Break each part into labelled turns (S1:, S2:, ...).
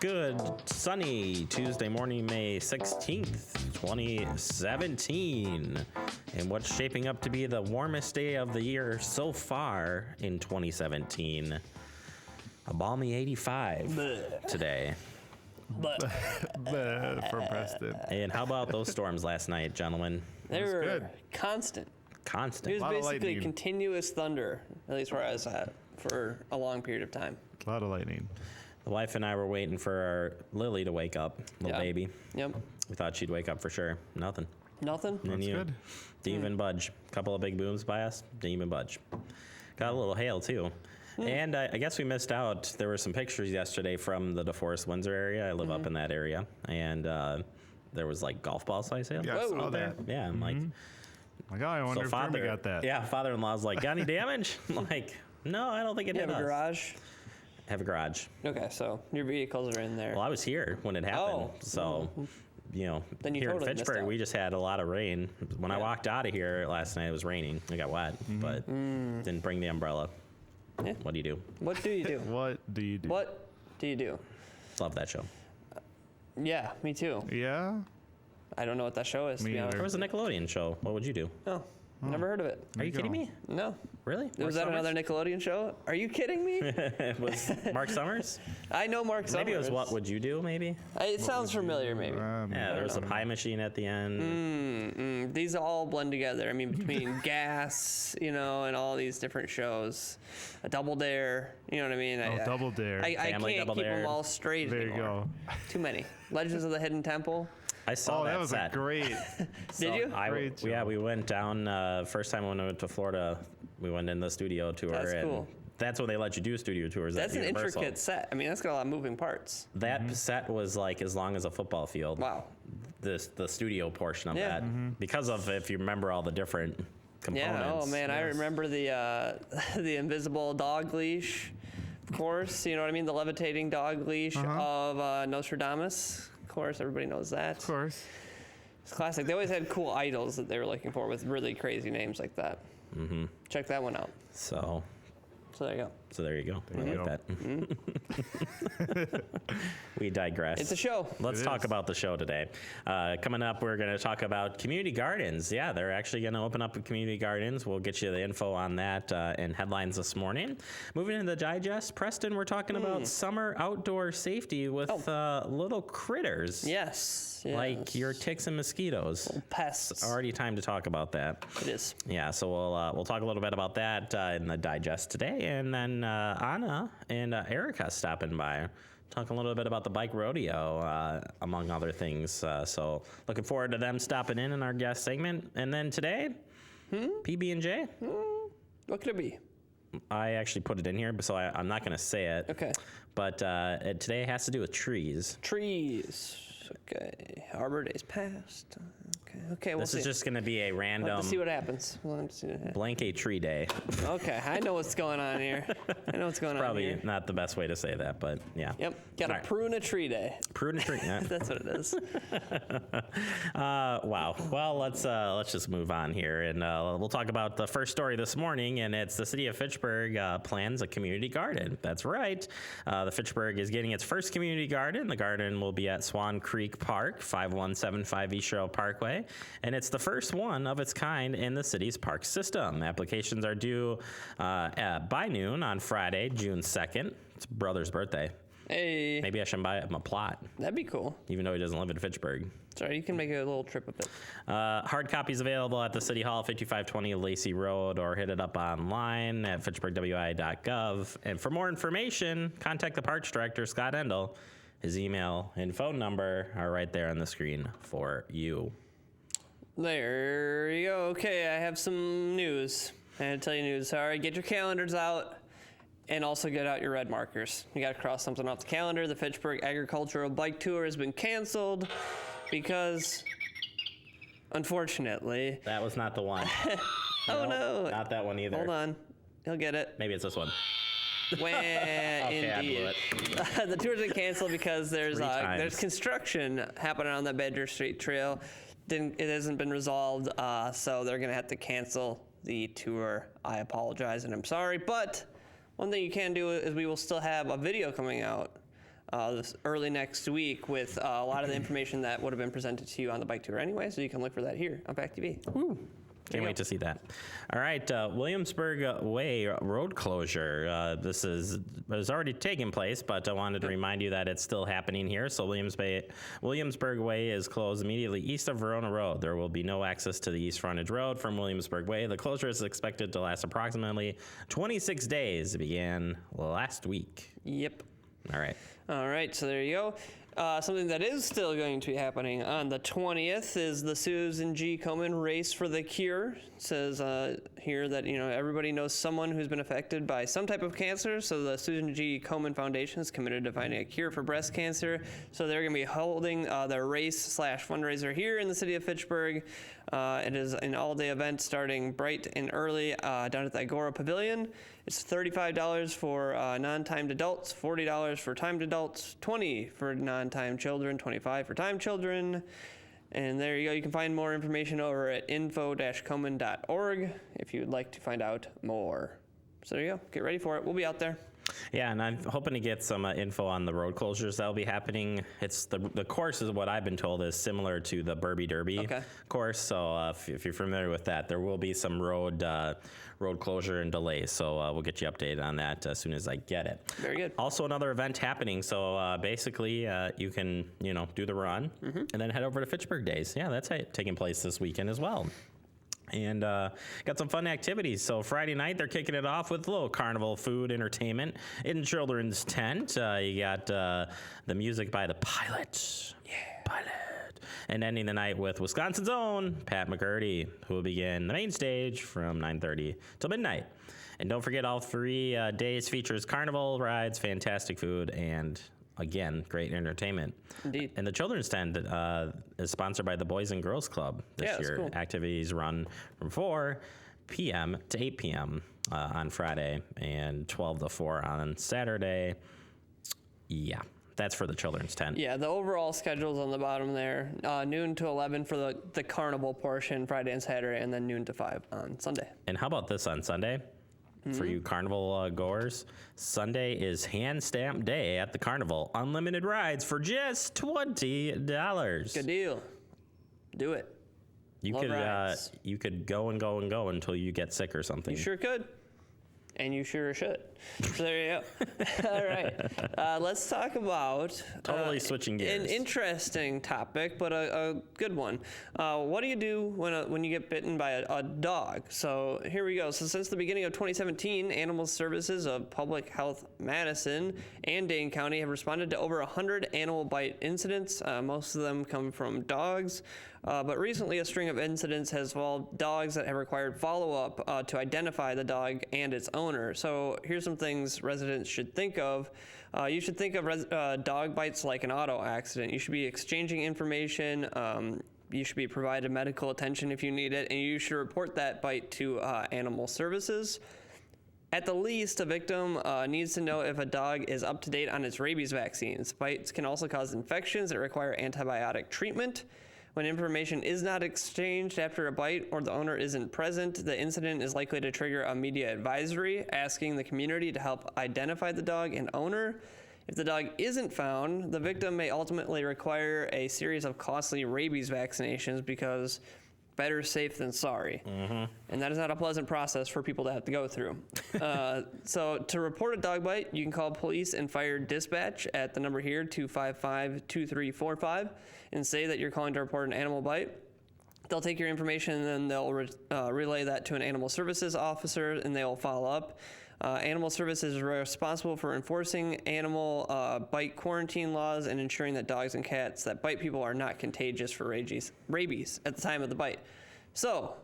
S1: good sunny Tuesday morning, May 16th, 2017. And what's shaping up to be the warmest day of the year so far in 2017. A balmy 85 today.
S2: From Preston.
S1: And how about those storms last night, gentlemen?
S3: They were
S2: good.
S3: constant.
S1: Constant.
S3: It was
S2: Lot of
S3: basically
S2: lightning.
S3: continuous thunder, at least where I was at, for a long period of time.
S2: A lot of lightning.
S1: The wife and I were waiting for our Lily to wake up, little
S3: Yeah.
S1: baby.
S3: Yep.
S1: We thought she'd wake up for sure. Nothing.
S3: Nothing?
S1: And
S2: That's
S1: you
S2: good.
S1: didn't even budge. Couple of big booms by us, didn't even budge. Got a little hail too. And I guess we missed out. There were some pictures yesterday from the DeForest Windsor area. I live up in that area. And there was like golf ball size hail.
S2: Yeah, I saw
S3: Whoa.
S2: that.
S1: Yeah, I'm like,
S2: Like, oh, I wonder if Jeremy got that.
S1: Yeah, father-in-law's like, got any damage? I'm like, no, I don't think it
S3: You
S1: did
S3: have a
S1: us.
S3: garage?
S1: Have a garage.
S3: Okay, so your vehicles are in there.
S1: Well, I was here when it happened.
S3: Oh.
S1: So, you know,
S3: Then you
S1: here
S3: totally
S1: in
S3: missed
S1: Fitchburg,
S3: out.
S1: we just had a lot of rain. When I
S3: Yeah.
S1: walked out of here last night, it was raining. I got wet, but didn't bring the umbrella.
S3: Yeah.
S1: What do you do?
S3: What do you do?
S2: What do you do?
S3: What do you do?
S1: Love that show.
S3: Yeah, me too.
S2: Yeah?
S3: I don't know what that show is, to
S2: Me
S3: be
S2: neither.
S1: There
S3: honest.
S1: was a Nickelodeon show. What would you do?
S3: No, never heard of it.
S1: Are you
S2: you
S1: kidding
S2: go.
S1: me?
S3: No.
S1: Really?
S3: Was that another Nickelodeon show? Are you kidding me?
S1: It was Mark Summers?
S3: I know Mark Summers.
S1: Maybe it was What Would You Do, maybe?
S3: It sounds familiar, maybe.
S1: Yeah, there was a pie machine at the end.
S3: These all blend together. I mean, between Gas, and all these different shows. A Double Dare, you know what I mean?
S2: Double Dare.
S3: I
S1: Family
S3: can't
S1: Double
S3: keep
S1: Dare.
S3: them all straight
S2: There you
S3: anymore.
S2: go.
S3: Too many. Legends of the Hidden Temple.
S1: I saw
S2: Oh,
S1: that
S2: that was
S1: set.
S2: a great.
S3: Did you?
S2: Great show.
S1: Yeah, we went down, first time when we went to Florida, we went in the studio tour.
S3: That's
S1: and
S3: cool.
S1: That's when they let you do studio tours.
S3: That's
S1: at
S3: an
S1: Universal.
S3: intricate set. I mean, that's got a lot of moving parts.
S1: That set was like as long as a football field.
S3: Wow.
S1: The studio portion of
S3: Yeah.
S1: that. Because of, if you remember all the different components.
S3: Yeah. Oh man, I
S2: Yes.
S3: remember the the invisible dog leash. Of course, you know what I mean. The levitating dog leash of Nostradamus. Of course, everybody knows that.
S2: Of course.
S3: It's classic. They always had cool idols that they were looking for with really crazy names like that. Mm-hmm. Check that one out.
S1: So
S3: So there you go.
S1: there you go. I
S2: you
S1: like
S2: go.
S1: that. We digress.
S3: It's a show.
S1: Let's
S2: It
S1: talk
S2: is.
S1: about the show today. Coming up, we're going to talk about community gardens. Yeah, they're actually going to open up community gardens. We'll get you the info on that in headlines this morning. Moving into the digest, Preston, we're talking about summer outdoor safety with little critters.
S3: Yes.
S1: Like your ticks and mosquitoes.
S3: pests.
S1: Already time to talk about that.
S3: It is.
S1: Yeah, so we'll talk a little bit about that in the digest today, and then Anna and Erica stopping by, talk a little bit about the bike rodeo, among other things. So looking forward to them stopping in our guest segment, and then today, PB&J.
S3: What could it be?
S1: I actually put it in here, so I'm not going to say it.
S3: Okay.
S1: But today has to do with trees.
S3: Trees. Okay. Arbor Days past. Okay. We'll
S1: This
S3: see.
S1: is just going to be a
S3: We'll
S1: random
S3: have to see what happens. We'll have to see what happens.
S1: blank a tree day.
S3: Okay. I know what's going on here. I know what's going on
S1: Probably
S3: here.
S1: not the best way to say that, but yeah.
S3: Yep. Got to
S1: All right.
S3: prune a tree day.
S1: Prune a tree. Yeah.
S3: That's what it is.
S1: Wow. Well, let's just move on here, and we'll talk about the first story this morning, and it's the City of Fitchburg plans a community garden. That's right. The Fitchburg is getting its first community garden. The garden will be at Swan Creek Park, 5175 East Shore Parkway, and it's the first one of its kind in the city's park system. Applications are due by noon on Friday, June 2nd. It's brother's birthday.
S3: Hey.
S1: Maybe I should buy him a plot,
S3: That'd be cool.
S1: even though he doesn't live in Fitchburg.
S3: Sorry, you can make a little trip of it.
S1: Hard copies available at the City Hall, 5520 Lacey Road, or hit it up online at fitchburgwi.gov. And for more information, contact the Parks Director, Scott Endel. His email and phone number are right there on the screen for you.
S3: There you go. Okay, I have some news. I had to tell you news. All right, get your calendars out and also get out your red markers. You got to cross something off the calendar. The Fitchburg Agricultural Bike Tour has been canceled because, unfortunately,
S1: That was not the one.
S3: oh no.
S1: Not that one either.
S3: Hold on. He'll get it.
S1: Maybe it's this one.
S3: When
S1: Okay, I blew
S3: indeed. The tour's been canceled because there's
S1: times.
S3: construction happening on the Badger Street Trail. It hasn't been resolved, so they're gonna have to cancel the tour. I apologize and I'm sorry, but one thing you can do is we will still have a video coming out this early next week with a lot of the information that would have been presented to you on the bike tour anyway, so you can look for that here on FACTv.
S1: Woo. Can't wait to see that. All right, Williamsburg Way road closure. This has already taken place, but I wanted to remind you that it's still happening here. So Williamsburg Way is closed immediately east of Verona Road. There will be no access to the east frontage road from Williamsburg Way. The closure is expected to last approximately 26 days. It began last week.
S3: Yep.
S1: All right.
S3: All right, so there you go. Something that is still going to be happening on the 20th is the Susan G. Komen Race for the Cure. It says here that everybody knows someone who's been affected by some type of cancer, so the Susan G. Komen Foundation is committed to finding a cure for breast cancer. So they're going to be holding their race/fundraiser here in the city of Fitchburg. It is an all-day event starting bright and early down at the Agora Pavilion. It's $35 for non-timed adults, $40 for timed adults, $20 for non-timed children, $25 for timed children. And there you go. You can find more information over at info-komen.org if you would like to find out more. So there you go. Get ready for it. We'll be out there.
S1: Yeah, and I'm hoping to get some info on the road closures that'll be happening. It's the course is what I've been told is similar to the Burby Derby course. So if you're familiar with that, there will be some road closure and delays. So we'll get you updated on that as soon as I get it.
S3: Very good.
S1: Also, another event happening. So basically, you can do the run and then head over to Fitchburg Days. Yeah, that's taking place this weekend as well. And got some fun activities. So Friday night, they're kicking it off with a little carnival food entertainment in children's tent. You got the music by the Pilot. Yeah. Pilot. And ending the night with Wisconsin's own Pat McCurdy, who will begin the main stage from 9:30 till midnight. And don't forget, all 3 days features carnival rides, fantastic food, and again, great entertainment.
S3: Indeed.
S1: And the children's tent is sponsored by the Boys and Girls Club this year.
S3: Cool.
S1: Activities run from 4 p.m. to 8 p.m. On Friday and 12 to 4 on Saturday. Yeah, that's for the children's tent.
S3: Yeah, the overall schedule's on the bottom there. Noon to 11 for the carnival portion Friday and Saturday, and then noon to 5 on Sunday.
S1: And how about this on Sunday? For you carnival goers, Sunday is hand stamp day at the carnival. Unlimited rides for just $20.
S3: Good deal. Do it.
S1: You could go and go and go until you get sick or something.
S3: You sure could. And you sure should. So there you go. All right. Let's talk about
S1: totally switching gears.
S3: An interesting topic, but a good one. What do you do when you get bitten by a dog? So here we go. So since the beginning of 2017, Animal Services of Public Health Madison and Dane County have responded to over 100 animal bite incidents. Most of them come from dogs. But recently, a string of incidents has involved dogs that have required follow-up to identify the dog and its owner. So here's some things residents should think of. You should think of dog bites like an auto accident. You should be exchanging information. You should be provided medical attention if you need it, and you should report that bite to Animal Services. At the least, a victim needs to know if a dog is up to date on its rabies vaccines. Bites can also cause infections that require antibiotic treatment. When information is not exchanged after a bite or the owner isn't present, the incident is likely to trigger a media advisory asking the community to help identify the dog and owner. If the dog isn't found, the victim may ultimately require a series of costly rabies vaccinations because better safe than sorry. Mm-hmm. And that is not a pleasant process for people to have to go through. So to report a dog bite, you can call police and fire dispatch at the number here, 255-2345, and say that you're calling to report an animal bite. They'll take your information and then they'll relay that to an animal services officer and they'll follow up. Animal Services is responsible for enforcing animal bite quarantine laws and ensuring that dogs and cats that bite people are not contagious for rabies at the time of the bite. So,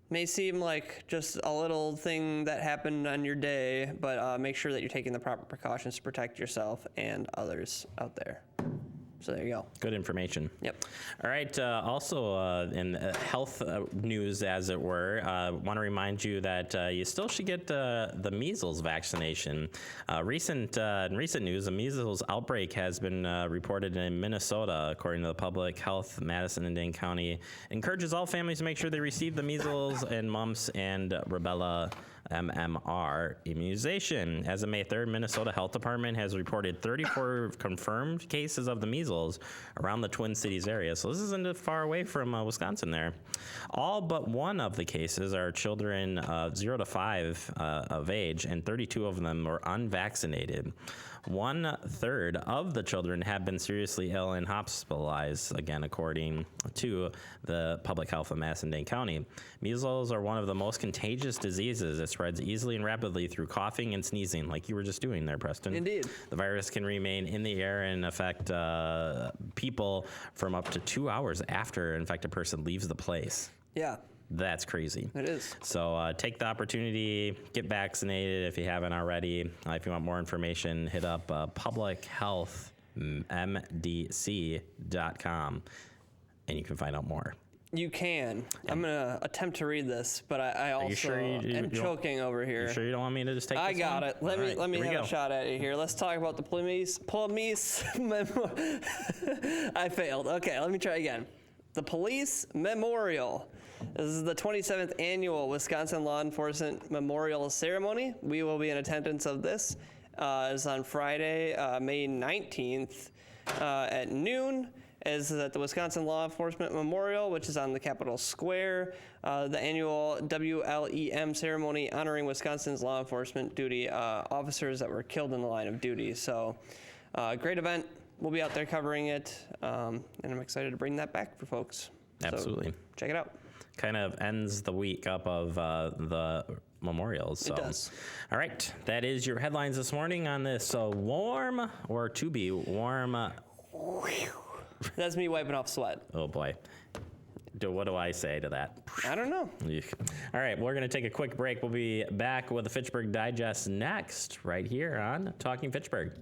S3: may seem like just a little thing that happened on your day, but make sure that you're taking the proper precautions to protect yourself and others out there. So there you go.
S1: Good information.
S3: Yep.
S1: All right. Also, in health news, as it were, want to remind you that you still should get the measles vaccination. In recent news, a measles outbreak has been reported in Minnesota, according to the Public Health Madison and Dane County. Encourages all families to make sure they receive the measles and mumps and rubella MMR immunization. As of May 3rd, Minnesota Health Department has reported 34 confirmed cases of the measles around the Twin Cities area. So this isn't far away from Wisconsin there. All but one of the cases are children 0 to 5 of age, and 32 of them were unvaccinated. 1/3 of the children have been seriously ill and hospitalized, again, according to the Public Health of Masson-Dane County. Measles are one of the most contagious diseases. It spreads easily and rapidly through coughing and sneezing, like you were just doing there, Preston.
S3: Indeed.
S1: The virus can remain in the air and affect people from up to 2 hours after an infected person leaves the place.
S3: Yeah.
S1: That's crazy.
S3: It is.
S1: So take the opportunity, get vaccinated if you haven't already. If you want more information, hit up publichealthmdc.com and you can find out more.
S3: You can. I'm going to attempt to read this, but I also am choking over here.
S1: You sure you don't want me to just take this
S3: I got
S1: one?
S3: it. Let me have a shot at it here. Let's talk about the police I failed. Okay, let me try again. The Police Memorial. This is the 27th annual Wisconsin Law Enforcement Memorial Ceremony. We will be in attendance of this. It's on Friday, May 19th at noon. Is at the Wisconsin Law Enforcement Memorial, which is on the Capitol Square. The annual WLEM ceremony honoring Wisconsin's law enforcement duty officers that were killed in the line of duty. So, great event. We'll be out there covering it, and I'm excited to bring that back for folks.
S1: Absolutely.
S3: So, check it out.
S1: Kind of ends the week up of the memorials. So.
S3: It does.
S1: All right. That is your headlines this morning on this warm, or to be warm.
S3: That's me wiping off sweat.
S1: Oh, boy. What do I say to that?
S3: I don't know.
S1: All right. We're going to take a quick break. We'll be back with the Fitchburg Digest next, right here on Talking Fitchburg.